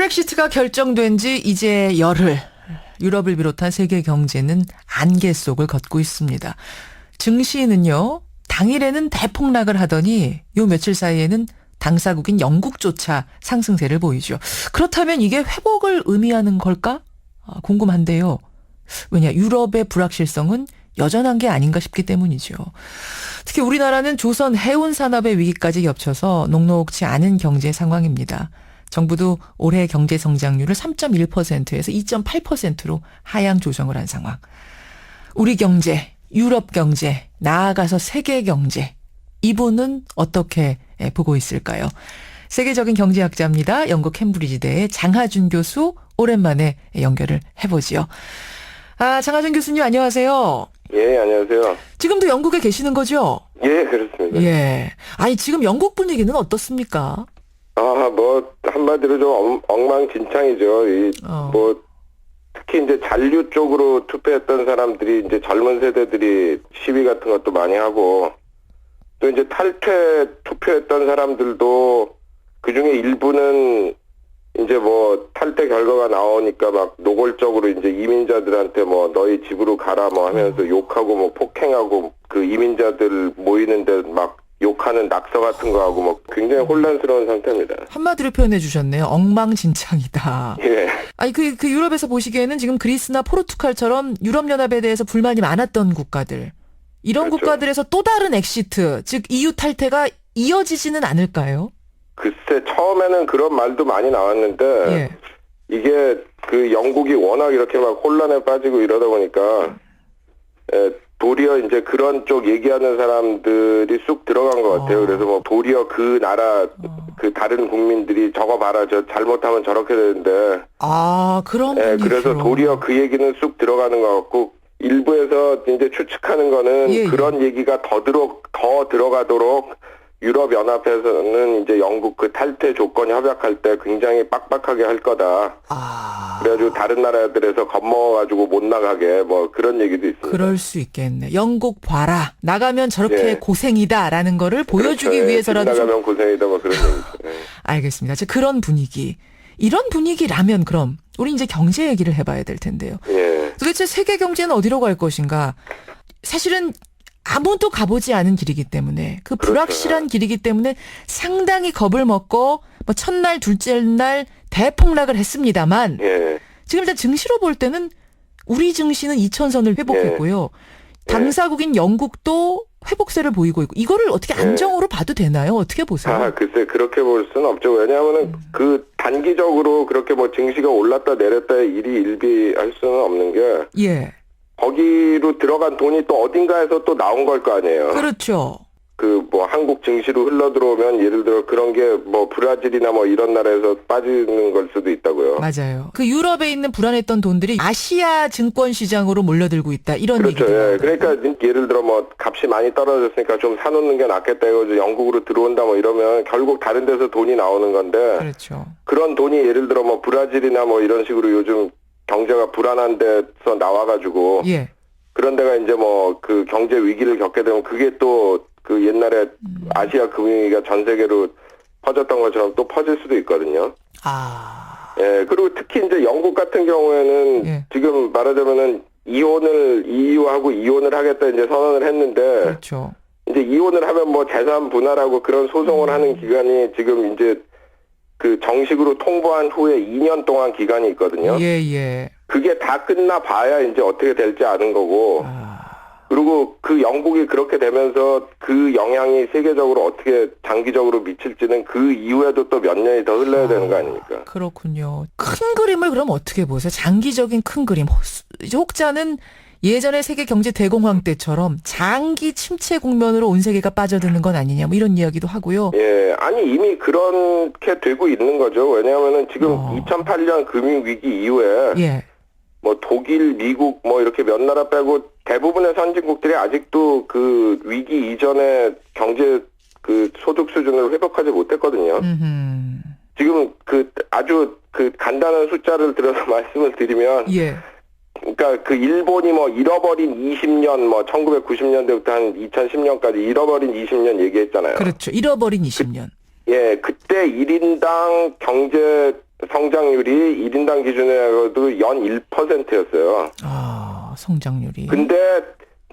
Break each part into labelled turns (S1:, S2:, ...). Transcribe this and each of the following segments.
S1: 브렉시트가 결정된 지 이제 열흘. 유럽을 비롯한 세계 경제는 안개 속을 걷고 있습니다. 증시는요, 당일에는 대폭락을 하더니 요 며칠 사이에는 당사국인 영국조차 상승세를 보이죠. 그렇다면 이게 회복을 의미하는 걸까? 궁금한데요. 왜냐, 유럽의 불확실성은 여전한 게 아닌가 싶기 때문이죠. 특히 우리나라는 조선 해운 산업의 위기까지 겹쳐서 녹록지 않은 경제 상황입니다. 정부도 올해 경제 성장률을 3.1%에서 2.8%로 하향 조정을 한 상황. 우리 경제, 유럽 경제, 나아가서 세계 경제, 이분은 어떻게 보고 있을까요? 세계적인 경제학자입니다. 영국 캠브리지대의 장하준 교수, 오랜만에 연결을 해보지요. 장하준 교수님 안녕하세요.
S2: 예, 안녕하세요.
S1: 지금도 영국에 계시는 거죠?
S2: 예, 그렇습니다.
S1: 예. 아니, 지금 영국 분위기는 어떻습니까?
S2: 한마디로 좀 엉망진창이죠. 특히 이제 잔류 쪽으로 투표했던 사람들이 이제 젊은 세대들이 시위 같은 것도 많이 하고, 또 이제 탈퇴 투표했던 사람들도 그 중에 일부는 이제 탈퇴 결과가 나오니까 막 노골적으로 이제 이민자들한테 너희 집으로 가라 하면서 욕하고 폭행하고 그 이민자들 모이는데 막 욕하는 낙서 같은 거 하고 굉장히 혼란스러운 상태입니다.
S1: 한마디로 표현해 주셨네요. 엉망진창이다.
S2: 예.
S1: 아니 그 유럽에서 보시기에는 지금 그리스나 포르투갈처럼 유럽연합에 대해서 불만이 많았던 국가들, 이런
S2: 그렇죠.
S1: 국가들에서 또 다른 엑시트, 즉 EU 탈퇴가 이어지지는 않을까요?
S2: 글쎄, 처음에는 그런 말도 많이 나왔는데,
S1: 예.
S2: 이게 그 영국이 워낙 이렇게 막 혼란에 빠지고 이러다 보니까, 도리어 이제 그런 쪽 얘기하는 사람들이 쑥 들어간 것 같아요. 그래서 도리어 그 나라, 그 다른 국민들이 저거 봐라, 저 잘못하면 저렇게 되는데.
S1: 그런 분위기로.
S2: 그래서 도리어 그 얘기는 쑥 들어가는 것 같고, 일부에서 이제 추측하는 거는 그런 얘기가 더 들어가도록 유럽연합에서는 이제 영국 그 탈퇴 조건 협약할 때 굉장히 빡빡하게 할 거다. 그래가지고 다른 나라들에서 겁먹어가지고 못 나가게 그런 얘기도 있습니다.
S1: 그럴 수 있겠네. 영국 봐라. 나가면 저렇게 고생이다라는 거를 보여주기
S2: 그렇죠.
S1: 위해서라도.
S2: 나가면 고생이다 그런 얘기죠.
S1: 알겠습니다. 그런 분위기. 이런 분위기라면 그럼 우리 이제 경제 얘기를 해봐야 될 텐데요.
S2: 예.
S1: 도대체 세계 경제는 어디로 갈 것인가? 사실은 아무도 가보지 않은 길이기 때문에, 그 불확실한 길이기 때문에 상당히 겁을 먹고 첫날 둘째 날 대폭락을 했습니다만, 지금 일단 증시로 볼 때는 우리 증시는 2000선을 회복했고요. 당사국인 영국도 회복세를 보이고 있고, 이거를 어떻게 안정으로 봐도 되나요? 어떻게 보세요?
S2: 글쎄 그렇게 볼 수는 없죠. 왜냐하면은 그 단기적으로 그렇게 증시가 올랐다 내렸다 일이 일비할 수는 없는 게, 거기로 들어간 돈이 또 어딘가에서 또 나온 걸 거 아니에요.
S1: 그렇죠.
S2: 한국 증시로 흘러 들어오면 예를 들어 그런 게 브라질이나 이런 나라에서 빠지는 걸 수도 있다고요.
S1: 맞아요. 그 유럽에 있는 불안했던 돈들이 아시아 증권 시장으로 몰려들고 있다. 이런
S2: 그렇죠.
S1: 얘기도.
S2: 예. 그러니까 예를 들어 값이 많이 떨어졌으니까 좀 사놓는 게 낫겠다 해가지고 영국으로 들어온다 이러면 결국 다른 데서 돈이 나오는 건데.
S1: 그렇죠.
S2: 그런 돈이 예를 들어 브라질이나 이런 식으로 요즘 경제가 불안한 데서 나와가지고. 그런 데가 이제 그 경제 위기를 겪게 되면 그게 또 그 옛날에 아시아 금융위기가 전 세계로 퍼졌던 것처럼 또 퍼질 수도 있거든요. 예, 그리고 특히 이제 영국 같은 경우에는 지금 말하자면은 EU하고 이혼을 하겠다 이제 선언을 했는데.
S1: 그렇죠.
S2: 이제 이혼을 하면 재산 분할하고 그런 소송을 하는 기간이 지금 이제 그 정식으로 통보한 후에 2년 동안 기간이 있거든요. 그게 다 끝나 봐야 이제 어떻게 될지 아는 거고. 그리고 그 영국이 그렇게 되면서 그 영향이 세계적으로 어떻게 장기적으로 미칠지는 그 이후에도 또 몇 년이 더 흘러야 되는 거 아닙니까?
S1: 그렇군요. 큰 그림을 그럼 어떻게 보세요? 장기적인 큰 그림. 혹자는 예전에 세계 경제 대공황 때처럼 장기 침체 국면으로 온 세계가 빠져드는 건 아니냐 이런 이야기도 하고요.
S2: 아니 이미 그렇게 되고 있는 거죠. 왜냐하면은 지금 2008년 금융위기 이후에 독일, 미국 이렇게 몇 나라 빼고 대부분의 선진국들이 아직도 그 위기 이전의 경제 그 소득 수준을 회복하지 못했거든요. 지금 아주 간단한 숫자를 들어서 말씀을 드리면, 그러니까 그 일본이 잃어버린 20년 1990년대부터 한 2010년까지 잃어버린 20년 얘기했잖아요.
S1: 그렇죠. 잃어버린 20년.
S2: 그때 1인당 경제 성장률이 1인당 기준으로도 연 1%였어요.
S1: 아, 성장률이.
S2: 근데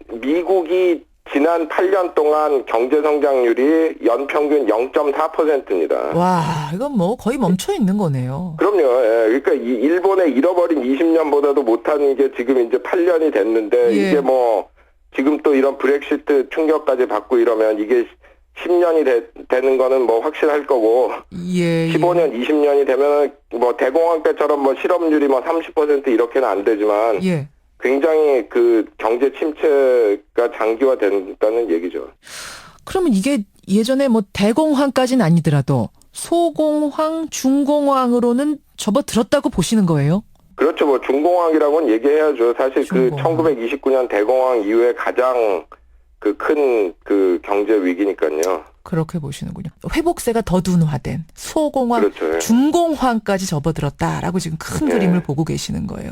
S2: 미국이 지난 8년 동안 경제 성장률이 연평균 0.4%입니다.
S1: 와, 이건 뭐 거의 멈춰 있는 거네요.
S2: 그럼요. 예. 그러니까 이 일본의 잃어버린 20년보다도 못한 게 지금 이제 8년이 됐는데
S1: 예.
S2: 이게 뭐 지금 또 이런 브렉시트 충격까지 받고 이러면 이게 10년이 되는 거는 뭐 확실할 거고
S1: 예.
S2: 15년, 20년이 되면은 뭐 대공황 때처럼 뭐 실업률이 뭐 30% 이렇게는 안 되지만
S1: 예.
S2: 굉장히 그 경제 침체가 장기화된다는 얘기죠.
S1: 그러면 이게 예전에 뭐 대공황까지는 아니더라도 소공황, 중공황으로는 접어들었다고 보시는 거예요?
S2: 그렇죠. 뭐 중공황이라고는 얘기해야죠. 사실
S1: 중공황.
S2: 그 1929년 대공황 이후에 가장 그 큰 그 경제 위기니까요.
S1: 그렇게 보시는군요. 회복세가 더 둔화된 소공황,
S2: 그렇죠. 예.
S1: 중공황까지 접어들었다라고 지금 큰
S2: 예.
S1: 그림을 보고 계시는 거예요.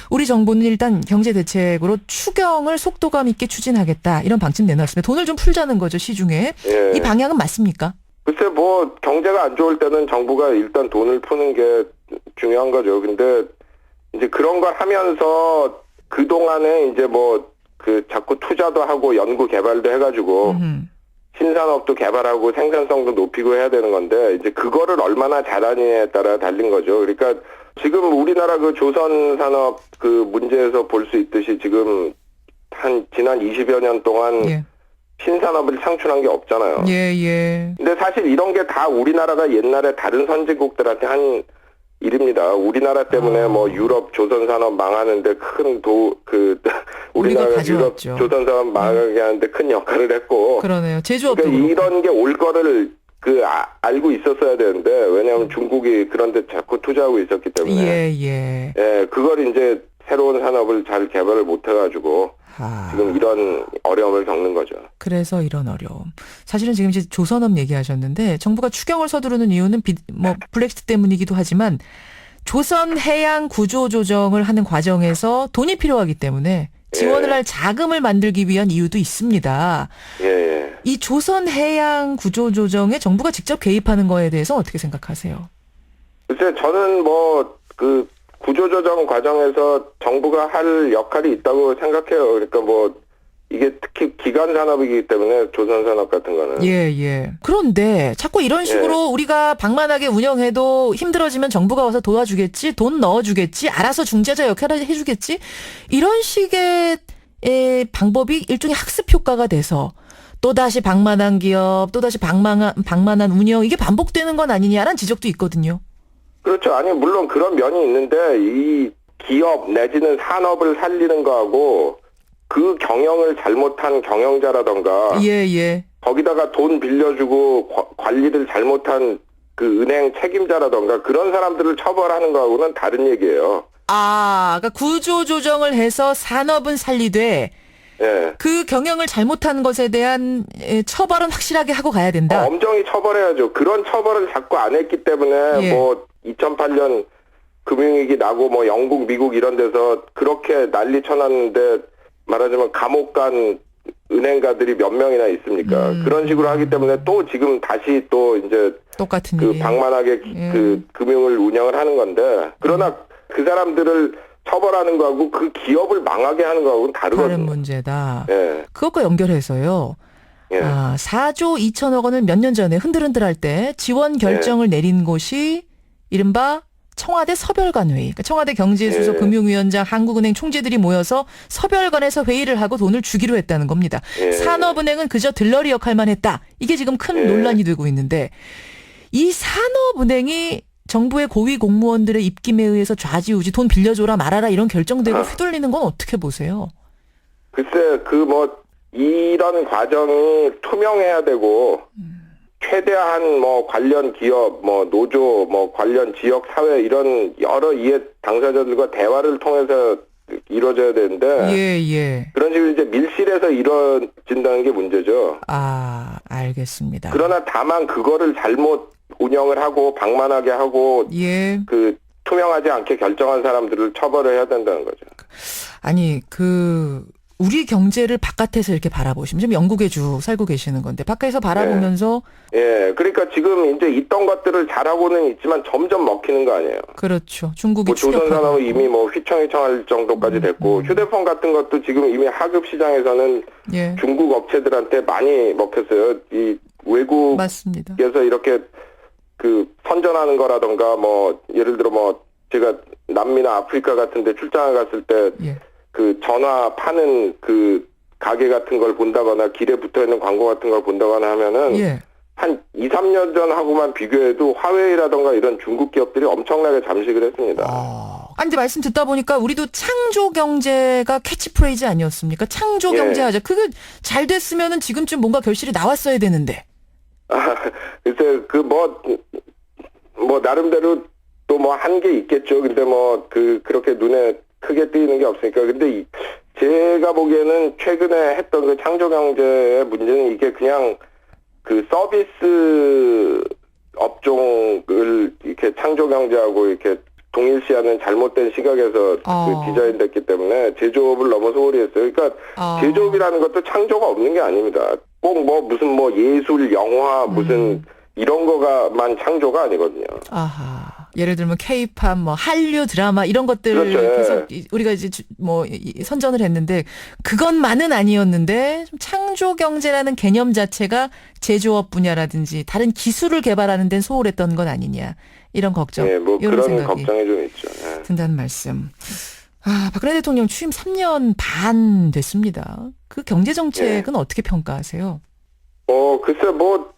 S1: 우리 정부는 일단 경제 대책으로 추경을 속도감 있게 추진하겠다 이런 방침 내놨습니다. 돈을 좀 풀자는 거죠, 시중에.
S2: 예.
S1: 이 방향은 맞습니까?
S2: 글쎄 뭐 경제가 안 좋을 때는 정부가 일단 돈을 푸는 게 중요한 거죠. 근데 이제 그런 걸 하면서 그동안에 이제 뭐 그 자꾸 투자도 하고 연구 개발도 해가지고 신산업도 개발하고 생산성도 높이고 해야 되는 건데 이제 그거를 얼마나 잘하느냐에 따라 달린 거죠. 그러니까 지금 우리나라 그 조선 산업 그 문제에서 볼 수 있듯이 지금 한 지난 20여 년 동안
S1: 예.
S2: 신산업을 창출한 게 없잖아요.
S1: 예, 예.
S2: 근데 사실 이런 게 다 우리나라가 옛날에 다른 선진국들한테 한 일입니다. 우리나라 때문에 뭐 유럽 조선 산업 망하는데 우리나라 유럽
S1: 가져왔죠.
S2: 조선 산업 망하게 하는데 큰 역할을 했고.
S1: 그러네요. 제조업도
S2: 그러니까
S1: 그렇고.
S2: 이런 게 올 거를 알고 있었어야 되는데 왜냐하면 중국이 그런데 자꾸 투자하고 있었기 때문에.
S1: 예.
S2: 예, 그걸 이제 새로운 산업을 잘 개발을 못 해가지고 지금 이런 어려움을 겪는 거죠.
S1: 그래서 이런 어려움. 사실은 지금 이제 조선업 얘기하셨는데 정부가 추경을 서두르는 이유는 브렉시트 때문이기도 하지만 조선 해양 구조 조정을 하는 과정에서 돈이 필요하기 때문에 지원을 할 자금을 만들기 위한 이유도 있습니다.
S2: 예.
S1: 이 조선 해양 구조 조정에 정부가 직접 개입하는 거에 대해서 어떻게 생각하세요?
S2: 글쎄 저는 그 구조조정 과정에서 정부가 할 역할이 있다고 생각해요. 그러니까 뭐 이게 특히 기간 산업이기 때문에 조선 산업 같은 거는.
S1: 예. 그런데 자꾸 이런 식으로 우리가 방만하게 운영해도 힘들어지면 정부가 와서 도와주겠지, 돈 넣어주겠지, 알아서 중재자 역할을 해주겠지. 이런 식의 방법이 일종의 학습 효과가 돼서 또다시 방만한 기업, 또다시 방만한 운영 이게 반복되는 건 아니냐라는 지적도 있거든요.
S2: 그렇죠. 아니 물론 그런 면이 있는데 이 기업 내지는 산업을 살리는 거하고 그 경영을 잘못한 경영자라던가
S1: 예.
S2: 거기다가 돈 빌려주고 관리를 잘못한 그 은행 책임자라던가 그런 사람들을 처벌하는 거하고는 다른 얘기예요.
S1: 그러니까 구조 조정을 해서 산업은 살리되
S2: 예.
S1: 그 경영을 잘못한 것에 대한 처벌은 확실하게 하고 가야 된다.
S2: 엄정히 처벌해야죠. 그런 처벌을 자꾸 안 했기 때문에 뭐 2008년 금융위기 나고 뭐 영국, 미국 이런 데서 그렇게 난리 쳐놨는데 말하자면 감옥 간 은행가들이 몇 명이나 있습니까? 그런 식으로 하기 때문에 또 지금 다시 또 이제
S1: 똑같은
S2: 그
S1: 일이.
S2: 방만하게 그 금융을 운영을 하는 건데 그러나 그 사람들을 처벌하는 거하고 그 기업을 망하게 하는 거하고는 다르거든요.
S1: 다른 문제다.
S2: 예.
S1: 그것과 연결해서요.
S2: 예.
S1: 4조 2천억 원을 몇 년 전에 흔들흔들할 때 지원 결정을 내린 곳이 이른바 청와대 서별관 회의. 그러니까 청와대 경제수석 금융위원장 한국은행 총재들이 모여서 서별관에서 회의를 하고 돈을 주기로 했다는 겁니다. 산업은행은 그저 들러리 역할만 했다. 이게 지금 큰 논란이 되고 있는데 이 산업은행이 정부의 고위 공무원들의 입김에 의해서 좌지우지 돈 빌려줘라 말아라 이런 결정되고 휘둘리는 건 어떻게 보세요?
S2: 글쎄 이런 과정이 투명해야 되고 최대한 뭐 관련 기업, 뭐 노조, 뭐 관련 지역 사회 이런 여러 이해 당사자들과 대화를 통해서 이루어져야 되는데
S1: 예.
S2: 그런 식으로 이제 밀실에서 이루어진다는 게 문제죠.
S1: 알겠습니다.
S2: 그러나 다만 그거를 잘못 운영을 하고 방만하게 하고 그 투명하지 않게 결정한 사람들을 처벌을 해야 된다는 거죠.
S1: 아니 우리 경제를 바깥에서 이렇게 바라보시면 지금 영국에 쭉 살고 계시는 건데 바깥에서 바라보면서
S2: 예, 그러니까 지금 이제 있던 것들을 잘하고는 있지만 점점 먹히는 거 아니에요.
S1: 그렇죠. 중국이
S2: 뭐 조선산업은
S1: 추격하고.
S2: 이미 뭐 휘청휘청할 정도까지 됐고 휴대폰 같은 것도 지금 이미 하급 시장에서는
S1: 예.
S2: 중국 업체들한테 많이 먹혔어요. 이 외국에서
S1: 맞습니다.
S2: 이렇게 그 선전하는 거라던가 뭐 예를 들어 뭐 제가 남미나 아프리카 같은 데 출장을 갔을 때
S1: 예.
S2: 그 전화 파는 그 가게 같은 걸 본다거나 길에 붙어 있는 광고 같은 걸 본다거나 하면은
S1: 예.
S2: 한 2, 3년 전하고만 비교해도 화웨이라던가 이런 중국 기업들이 엄청나게 잠식을 했습니다.
S1: 아니, 근데 말씀 듣다 보니까 우리도 창조 경제가 캐치프레이즈 아니었습니까? 창조 경제 하자. 그게 잘 됐으면은 지금쯤 뭔가 결실이 나왔어야 되는데.
S2: 글쎄, 뭐, 나름대로 또 뭐 한 게 있겠죠. 근데 뭐, 그렇게 눈에 크게 띄는 게 없으니까. 근데 제가 보기에는 최근에 했던 그 창조 경제의 문제는 이게 그냥 그 서비스 업종을 이렇게 창조 경제하고 이렇게 동일시하는 잘못된 시각에서 그 디자인됐기 때문에 제조업을 너무 소홀히 했어요. 그러니까 제조업이라는 것도 창조가 없는 게 아닙니다. 꼭 뭐 무슨 뭐 예술, 영화, 무슨 이런 거가만 창조가 아니거든요.
S1: 아하. 예를 들면 K-팝, 뭐 한류 드라마 이런 것들
S2: 그렇죠.
S1: 계속 우리가 이제 뭐 선전을 했는데 그것만은 아니었는데 좀 창조 경제라는 개념 자체가 제조업 분야라든지 다른 기술을 개발하는 데는 소홀했던 건 아니냐 이런 걱정.
S2: 네, 뭐
S1: 이런
S2: 그런
S1: 생각이
S2: 걱정이 좀 있죠. 네.
S1: 든다는 말씀. 박근혜 대통령 취임 3년 반 됐습니다. 그 경제 정책은 어떻게 평가하세요?
S2: 글쎄 뭐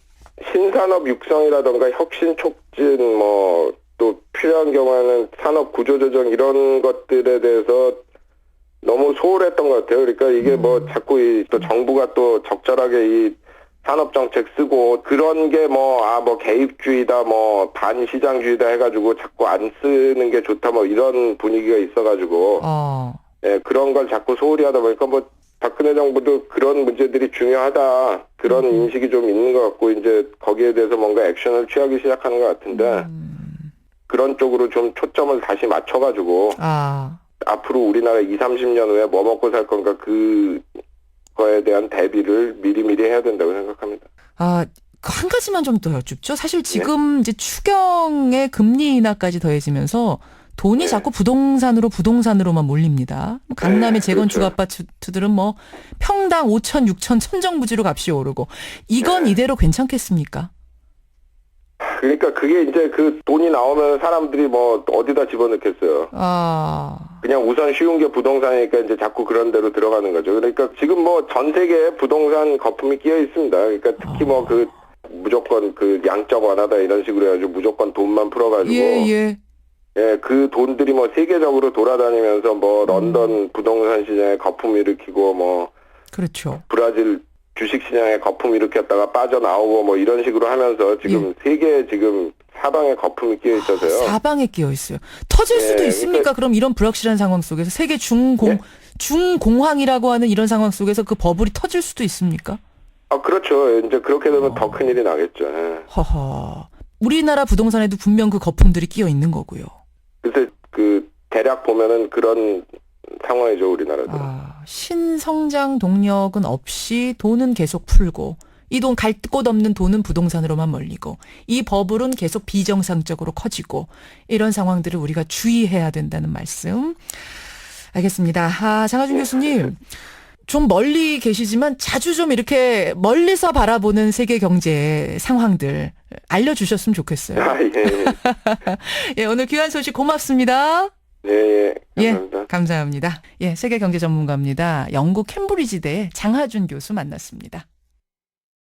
S2: 신산업 육성이라던가 혁신 촉진 뭐 또 필요한 경우에는 산업 구조조정 이런 것들에 대해서 너무 소홀했던 것 같아요. 그러니까 이게 뭐 자꾸 또 정부가 또 적절하게 이 산업 정책 쓰고 그런 게 뭐 개입주의다 뭐 반시장주의다 해가지고 자꾸 안 쓰는 게 좋다 뭐 이런 분위기가 있어가지고 예, 그런 걸 자꾸 소홀히 하다 보니까 뭐 박근혜 정부도 그런 문제들이 중요하다 그런 인식이 좀 있는 것 같고 이제 거기에 대해서 뭔가 액션을 취하기 시작하는 것 같은데 그런 쪽으로 좀 초점을 다시 맞춰가지고 앞으로 우리나라 20, 30년 후에 뭐 먹고 살 건가 그거에 대한 대비를 미리미리 해야 된다고 생각합니다.
S1: 한 가지만 좀 더 여쭙죠. 사실 지금 이제 추경의 금리 인하까지 더해지면서 돈이 자꾸 부동산으로만 몰립니다. 강남의 재건축
S2: 그렇죠.
S1: 아파트들은 뭐 평당 5천, 6천, 천정부지로 값이 오르고 이건 이대로 괜찮겠습니까?
S2: 그러니까 그게 이제 그 돈이 나오면 사람들이 뭐 어디다 집어넣겠어요. 그냥 우선 쉬운 게 부동산이니까 이제 자꾸 그런 데로 들어가는 거죠. 그러니까 지금 뭐 전 세계에 부동산 거품이 끼어 있습니다. 그러니까 특히 뭐 그 무조건 그 양적 완화다 이런 식으로 해가지고 무조건 돈만 풀어가지고 예, 그 돈들이 뭐 세계적으로 돌아다니면서 뭐 런던 부동산 시장에 거품 일으키고 뭐
S1: 그렇죠.
S2: 브라질 주식 시장에 거품 일으켰다가 빠져나오고 뭐 이런 식으로 하면서 지금 세계에 지금 사방에 거품이 끼어 있어서요.
S1: 사방에 끼어 있어요. 터질 수도 있습니까? 그러니까 그럼 이런 불확실한 상황 속에서 세계 중공황이라고 하는 이런 상황 속에서 그 버블이 터질 수도 있습니까?
S2: 그렇죠. 이제 그렇게 되면 더 큰일이 나겠죠.
S1: 허허. 우리나라 부동산에도 분명 그 거품들이 끼어 있는 거고요.
S2: 그래서 그 대략 보면은 그런 상황이죠, 우리나라도.
S1: 신성장 동력은 없이 돈은 계속 풀고 이 돈 갈 곳 없는 돈은 부동산으로만 몰리고 이 버블은 계속 비정상적으로 커지고 이런 상황들을 우리가 주의해야 된다는 말씀. 알겠습니다. 장하준 교수님. 좀 멀리 계시지만 자주 좀 이렇게 멀리서 바라보는 세계 경제 상황들 알려주셨으면 좋겠어요. 예, 오늘 귀한 소식 고맙습니다.
S2: 감사합니다.
S1: 감사합니다. 세계 경제 전문가입니다. 영국 캠브리지대 장하준 교수 만났습니다.